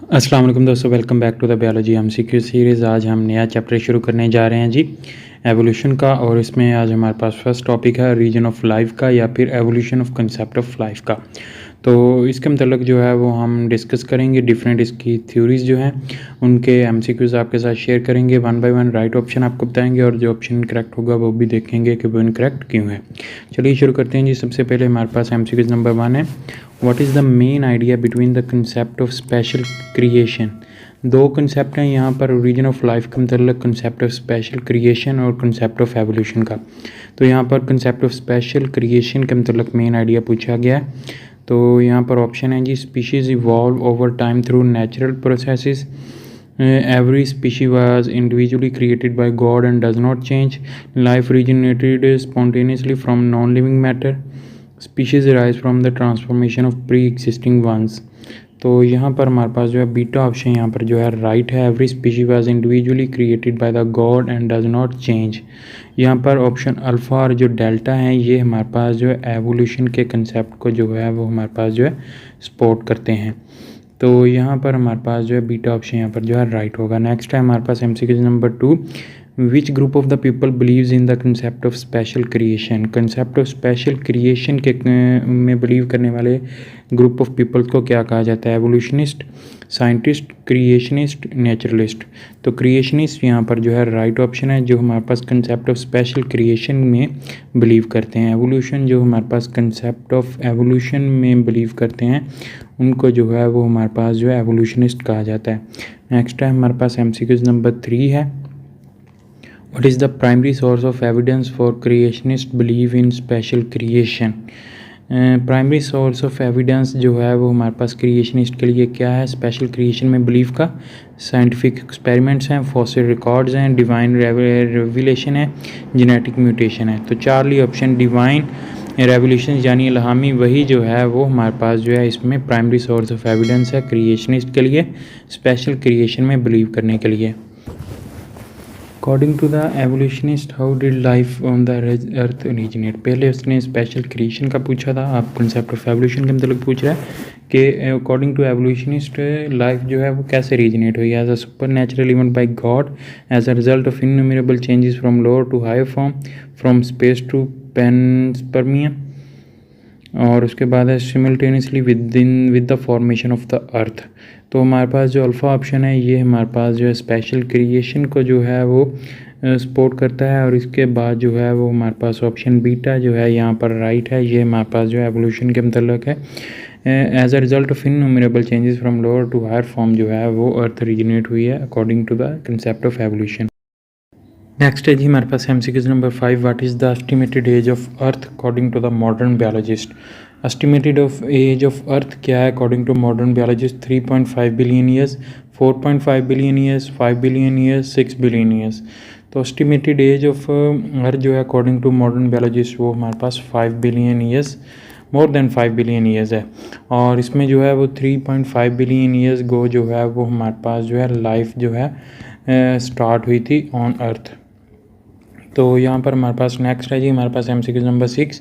अस्सलाम वालेकुम दोस्तों, welcome back to the biology MCQ series. आज हम नया चैप्टर शुरू करने जा रहे हैं जी, एवोल्यूशन का। और इसमें आज हमारे पास फर्स्ट टॉपिक है रीजन ऑफ लाइफ का, या फिर evolution of concept of life का। तो इसके मतलब जो है वो हम डिस्कस करेंगे, डिफरेंट इसकी थ्योरीज़ जो हैं उनके एमसीक्यूज़ आपके साथ शेयर करेंगे। One by one right option आपको बताएंगे, और जो ऑप्शन इनकरेक्ट होगा वो भी देखेंगे कि वो इनकरेक्ट क्यों है। चलिए शुरू करते हैं जी। सबसे पहले हमारे पास एमसीक्यूज़ नंबर 1 है, what is the main idea between the concept of special creation. दो कंसेप्ट हैं यहाँ पर ओरिजिन ऑफ लाइफ का मतलब कंसेप्ट ऑफ स्पेशल क्रिएशन और कंसेप्ट ऑफ एवोल्यूशन का। तो यहाँ पर कंसेप्ट ऑफ स्पेशल क्रिएशन के मतलब मेन आइडिया पूछा गया है। तो यहाँ पर ऑप्शन है जी, species evolve over time through natural processes, every species was individually created by God and does not change, life originated spontaneously from non-living matter, species arise from the transformation of pre-existing ones। तो यहाँ पर हमारे पास जो है beta option यहाँ पर जो है राइट है, every species was individually created by the God and does not change. यहाँ पर ऑप्शन अल्फ़ा और जो डेल्टा है ये हमारे पास जो है एवोल्यूशन के कंसेप्ट को जो है वो हमारे पास जो है सपोर्ट करते हैं। तो यहाँ पर हमारे पास जो है बीटा ऑप्शन यहाँ पर जो है राइट होगा। नेक्स्ट है हमारे पास MCQ number 2, which group of the people believes in the concept of special creation. Concept of special creation के में बिलीव करने वाले ग्रुप ऑफ पीपल को क्या कहा जाता है? Evolutionist, scientist, क्रिएशनिस्ट, naturalist. तो क्रिएशनिस्ट यहाँ पर जो है राइट ऑप्शन है, जो हमारे पास कंसेप्ट ऑफ स्पेशल क्रिएशन में बिलीव करते हैं। एवोल्यूशन जो हमारे पास कंसेप्ट ऑफ एवोल्यूशन में बिलीव करते हैं उनको जो है वो हमारे पास जो है एवोल्यूशनिस्ट कहा जाता है। नेक्स्ट है हमारे पास एमसीक्यूज नंबर 3 है, what is the primary source of evidence for creationist believe in special creation. Primary source of evidence जो है वो हमारे पास क्रिएशनिस्ट के लिए क्या है स्पेशल क्रिएशन में बिलीव का? साइंटिफिक एक्सपेरिमेंट्स हैं, फॉसिल रिकॉर्ड्स हैं, डिवाइन रेवलेशन है, जेनेटिक म्यूटेशन है। तो चार्ली ऑप्शन डिवाइन रेवोल्यूशन यानी इल्हामी वही जो है वो हमारे पास जो है इसमें प्राइमरी सोर्स ऑफ एविडेंस है क्रिएशनिस्ट के लिए स्पेशल क्रिएशन में बिलीव करने के लिए। According to the evolutionist how did life on the earth originate. पहले उसने स्पेशल क्रिएशन का पूछा था, आप कंसेप्ट ऑफ एवोल्यूशन के मतलब पूछ रहा है कि अकॉर्डिंग टू एवोल्यूशनिस्ट लाइफ जो है वो कैसे ओरिजिनेट हुई? As a super natural event by God, as a result of innumerable changes from lower to higher form, from space to panspermia, और उसके बाद है simultaneously with the formation of the earth. तो हमारे पास जो अल्फ़ा ऑप्शन है ये हमारे पास जो है स्पेशल क्रिएशन को जो है वो सपोर्ट करता है, और इसके बाद जो है वो हमारे पास ऑप्शन बीटा जो है यहाँ पर राइट है, ये हमारे पास जो है एवोल्यूशन के मतलब है। As a result of innumerable changes from lower to higher form जो है वो अर्थ ओरिजिनेट हुई है according to the concept of evolution. Next है जी हमारे पास MCQs number 5, what is the estimated age of earth according to the modern biologist. Estimated of age of earth क्या है according to modern biologist? 3.5 billion years, 4.5 billion years, 5 billion years, 6 billion years. तो estimated age of अर्थ जो है according to modern biologist वो हमारे पास 5 billion years, more than 5 billion years है। और इसमें जो है वो 3.5 बिलियन ईयर्स गो जो है वो हमारे पास जो है लाइफ जो है स्टार्ट हुई थी ऑन अर्थ। तो यहाँ पर हमारे पास नेक्स्ट है जी हमारे पास MCQ number 6,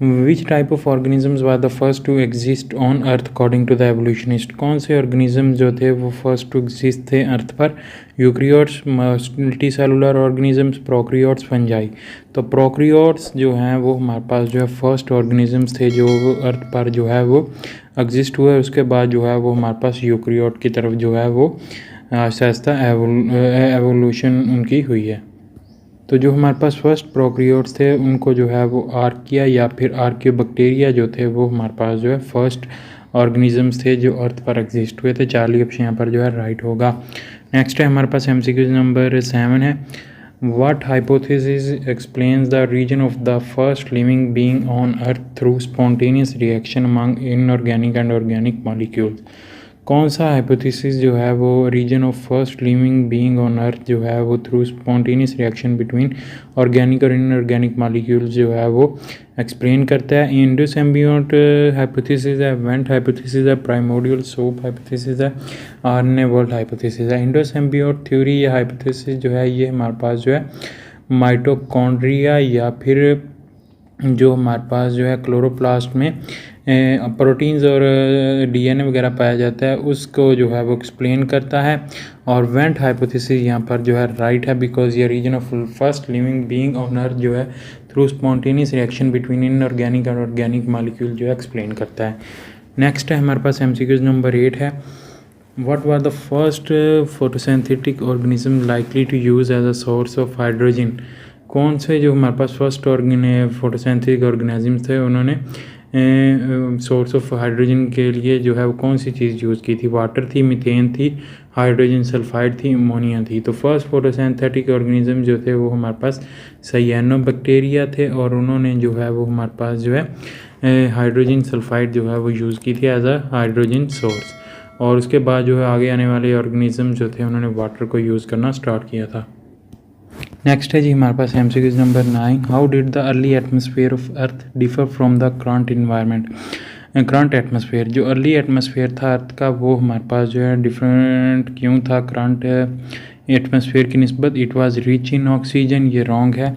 which type of organisms were the first to exist on earth according to the evolutionist. कौन से ऑर्गेनिज्म जो थे वो फर्स्ट टू एग्जिस्ट थे अर्थ पर? Eukaryotes, multi cellular organisms, prokaryotes, fungi. तो प्रोक्रियोट्स जो हैं वो हमारे पास जो है फर्स्ट ऑर्गेनिजम्स थे जो अर्थ पर जो है वो एग्जिस्ट हुए। उसके बाद जो है वो हमारे पास यूक्रियोट की तरफ जो है वो आहिस्ता आहिस्ता एवोल्यूशन उनकी हुई है। तो जो हमारे पास फर्स्ट प्रोक्रियोट्स थे उनको जो है वो आर्किया या फिर आर्कियोबैक्टीरिया जो थे वो हमारे पास जो है फर्स्ट ऑर्गेनिजम्स थे जो अर्थ पर एग्जिस्ट हुए थे। चार्ली ऑप्शन यहाँ पर जो है राइट होगा। नेक्स्ट है हमारे पास एमसीक्यू नंबर 7 है, what hypothesis explains the reason of the first living being on earth through spontaneous reaction among inorganic and organic molecules. कौन सा हाइपोथेसिस जो है वो reason of first living being on earth जो है वो through spontaneous reaction between organic और inorganic molecules जो है वो एक्सप्लेन करता है? इंडोसिम्बियोट हाइपोथेसिस है, वेंट हाइपोथेसिस है, प्राइमोर्डियल सोप हाइपोथेसिस है, आरएनए वर्ल्ड हाइपोथेसिस है। इंडोसिम्बियोट थ्योरी या हाइपोथेसिस जो है ये हमारे पास जो है माइटोकॉन्ड्रिया या फिर जो हमारे पास जो है क्लोरोप्लास्ट में प्रोटीन्स और डीएनए वगैरह पाया जाता है, उसको जो है वो एक्सप्लेन करता है। और वेंट हाइपोथेसिस यहाँ पर जो है राइट है, बिकॉज ये reason of first living being on earth जो है through spontaneous reaction between inorganic और ऑर्गेनिक मॉलिक्यूल जो है एक्सप्लेन करता है। नेक्स्ट है हमारे पास MCQ नंबर 8 है, what were the first photosynthetic organism likely to use as a source of hydrogen. कौन से जो हमारे पास फर्स्ट फोटोसिंथेटिक ऑर्गेनिज्म थे, उन्होंने सोर्स ऑफ हाइड्रोजन के लिए जो है वो कौन सी चीज़ यूज़ की थी? वाटर थी, मीथेन थी, हाइड्रोजन सल्फाइड थी, अमोनिया थी। तो फर्स्ट फोटोसिंथेटिक ऑर्गेनिज्म जो थे वो हमारे पास साइयानोबैक्टीरिया थे, और उन्होंने जो है वो हमारे पास जो है हाइड्रोजन सल्फाइड जो है वो यूज़ की थी एज अ हाइड्रोजन सोर्स। और उसके बाद जो है आगे आने वाले ऑर्गेनिज्म जो थे उन्होंने वाटर को यूज़ करना स्टार्ट किया था। नेक्स्ट है जी हमारे पास MCQ number 9, how did the early atmosphere of earth differ from the current environment. Current atmosphere, जो अर्ली एटमॉस्फेयर था अर्थ का, वो हमारे पास जो है डिफरेंट क्यों था करंट एटमॉस्फेयर की निस्बत? It was rich in oxygen, ये रॉन्ग है।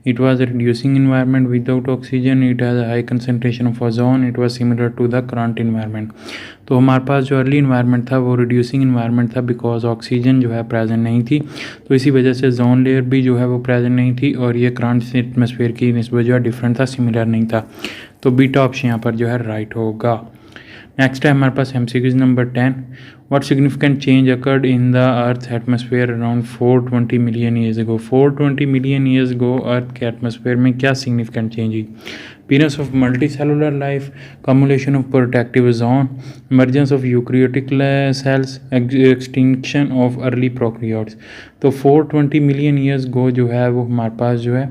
It was reducing environment without oxygen, it has high concentration of ozone, it was similar to the current environment. तो हमारे पास जो अर्ली इन्वायरमेंट था वो रिड्यूसिंग इन्वायरमेंट था, बिकॉज ऑक्सीजन जो है प्रेजेंट नहीं थी, तो इसी वजह से जोन लेयर भी जो है वो प्रेजेंट नहीं थी, और ये करंट एटमॉस्फेयर की निस्बत जो है डिफरेंट था, सिमिलर नहीं था। तो बीटा ऑप्शन यहाँ पर जो है राइट होगा। नेक्स्ट है हमारे पास MCQ number 10, what significant change occurred in the earth atmosphere around 420 million years ago. 420 million years ago earth के एटमॉस्फेयर में क्या सिग्निफिकेंट चेंज हुई? Appearance of multi cellular life, cumulation of protective zone, emergence of eukaryotic cells, extinction of early prokaryotes. तो 420 million years गो जो है वो हमारे पास जो है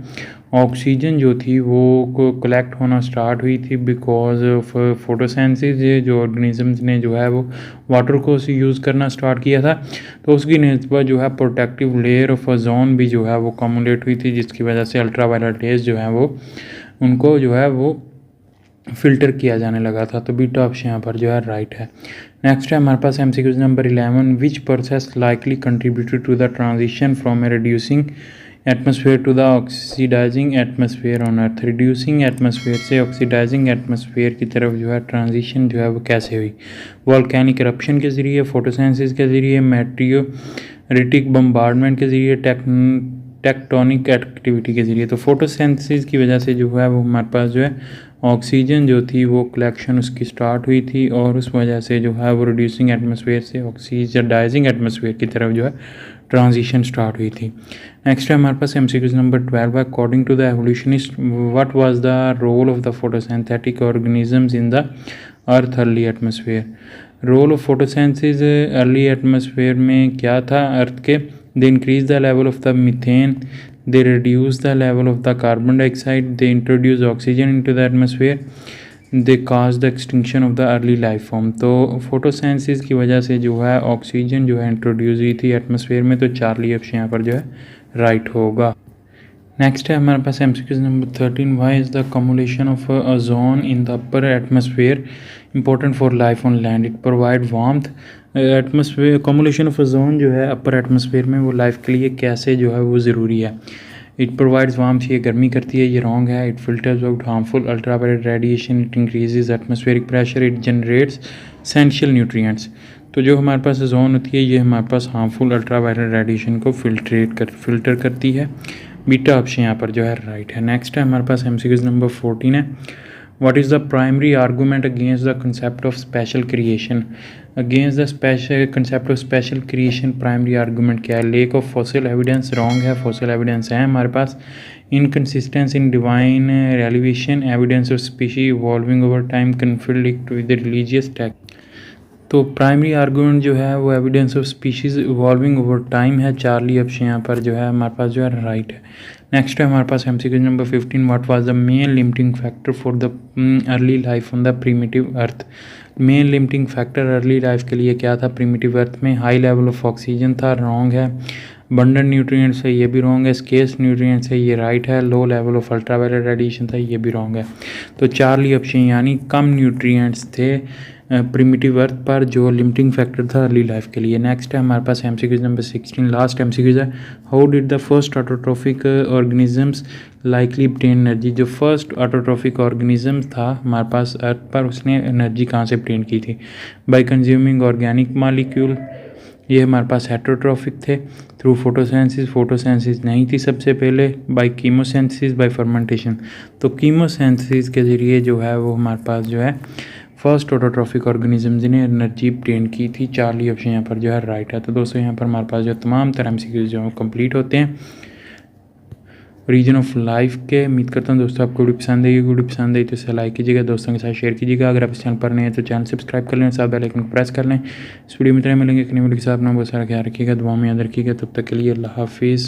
ऑक्सीजन जो थी वो को कलेक्ट होना स्टार्ट हुई थी, बिकॉज ऑफ फोटोसेंसिस। जो ऑर्गेनिजम्स ने जो है वो वाटर को यूज़ करना स्टार्ट किया था, तो उसकी निस्बत जो है प्रोटेक्टिव लेयर ऑफ ओजोन भी जो है वो कम्युलेट हुई थी, जिसकी वजह से अल्ट्रावायलेट रेज जो है वो उनको जो है वो फ़िल्टर किया जाने लगा था। तो बीटा ऑप्शन यहाँ पर जो है राइट है। नेक्स्ट है हमारे पास MCQ number 11, which process likely contributed to the transition from a reducing atmosphere to the oxidizing atmosphere on earth. Reducing atmosphere से ऑक्सीडाइजिंग एटमॉस्फेयर की तरफ जो है ट्रांजिशन जो है वो कैसे हुई? वॉल्केनिक eruption के ज़रिए, फोटोसेंसिस के ज़रिए, मेटियोरिटिक बम्बार्डमेंट के ज़रिए, टेक्टोनिक एक्टिविटी के ज़रिए। तो फोटोसेंसिस की वजह से जो है वो हमारे पास जो है ऑक्सीजन जो थी वो कलेक्शन उसकी स्टार्ट हुई थी, और उस वजह से जो है वो रिड्यूसिंग एटमॉस्फेयर से ऑक्सीडाइजिंग एटमॉस्फेयर की तरफ जो है ट्रांजिशन स्टार्ट हुई थी। नेक्स्ट है हमारे पास MCQ number 12, according to the evolutionist what was the role of the photosynthetic organisms in the earth early atmosphere. Role of photosynthesis early atmosphere में क्या था अर्थ के? They increase the level of the methane, they reduce the level of the carbon dioxide, they introduce oxygen into the atmosphere, they cause the extinction of the early life form। तो photosynthesis की वजह से जो है oxygen जो है introduce हुई थी एटमॉस्फेयर में, तो चार्ली ऑप्शन यहाँ पर जो है राइट होगा। नेक्स्ट है हमारे पास MCQ number 13, why is the accumulation of ozone in the upper atmosphere important for life on land? It provide warmth. Atmosphere accumulation of ozone जो है अपर एटमॉस्फेयर में वो लाइफ के लिए कैसे जो है वो ज़रूरी है? इट प्रोवाइड्स वार्मथ, ये गर्मी करती है, ये रॉन्ग है। It filters out harmful ultraviolet radiation, it increases atmospheric pressure, it generates essential nutrients. तो जो हमारे पास ओजोन होती है ये हमारे पास हार्मफुल अल्ट्रावायलेट रेडिएशन को फिल्टर करती है। बीटा ऑप्शन यहाँ पर जो है राइट है। नेक्स्ट है हमारे पास MCQ नंबर 14 है, what is the primary argument against the concept of special creation? Against the special concept of special creation primary argument क्या है? Lack of fossil evidence, wrong है, फॉसिल एविडेंस है हमारे पास। Inconsistence in divine revelation, evidence of species evolving over time, conflict with religious text. तो primary argument जो है वो evidence of species evolving over time है, चार्ली ऑप्शन यहाँ पर जो है हमारे पास जो है राइट है। नेक्स्ट है हमारे पास MCQ number 15, what was the main limiting factor for the early life on the primitive earth? Main limiting factor early life के लिए क्या था प्रीमिटिव अर्थ में? हाई लेवल ऑफ ऑक्सीजन था, रॉन्ग है। अबंडेंट न्यूट्रिएंट्स है, ये भी रॉन्ग है। स्केर्स न्यूट्रिएंट्स है, ये राइट है। Low level of ultraviolet radiation था, ये भी रॉन्ग है। तो चार्ली ऑप्शन यानी कम न्यूट्रिएंट्स थे प्रिमिटिव अर्थ पर जो लिमिटिंग फैक्टर था अर्ली लाइफ के लिए। नेक्स्ट है हमारे पास एमसीक्यूज नंबर 16, लास्ट एमसीक्यूज है। How did the first autotrophic organisms likely obtain energy. जो फर्स्ट ऑटोट्रॉफिक ऑर्गेनिज्म था हमारे पास अर्थ पर, उसने एनर्जी कहाँ से obtain की थी? बाय कंज्यूमिंग ऑर्गेनिक मालिक्यूल, ये हमारे पास हेटरोट्रॉफिक थे। थ्रू फोटोसेंसिस, फोटोसेंसिस नहीं थी सबसे पहले। बाय कीमोसेंसिस, बाय फर्मेंटेशन, तो कीमोसेंसिस के ज़रिए जो है वो हमारे पास जो है फर्स्ट ऑटोट्रॉफिक ऑर्गेनिज्म जिन्हें एनर्जी obtain की थी। चार्ली ऑप्शन यहाँ पर जो है राइट है। तो दोस्तों यहाँ पर हमारे पास जो तमाम तरह एमसीक्यूज जो है कंप्लीट होते हैं रीजन ऑफ लाइफ के। उम्मीद करता हूँ दोस्तों आपको वीडियो पसंद आएगी। वीडियो पसंद आई तो इसे लाइक कीजिएगा, दोस्तों के साथ शेयर कीजिएगा। अगर आप इस चैनल पर नए हैं तो चैनल सब्सक्राइब कर लें, साथ बेल आइकन को प्रेस कर लें। इस वीडियो में इतना मिलेंगे कि नई वीडियो के साथ अपना बहुत सारा ख्याल रखिएगा, दुआ में याद रखिएगा। तब तक के लिए अल्लाह हाफिज़।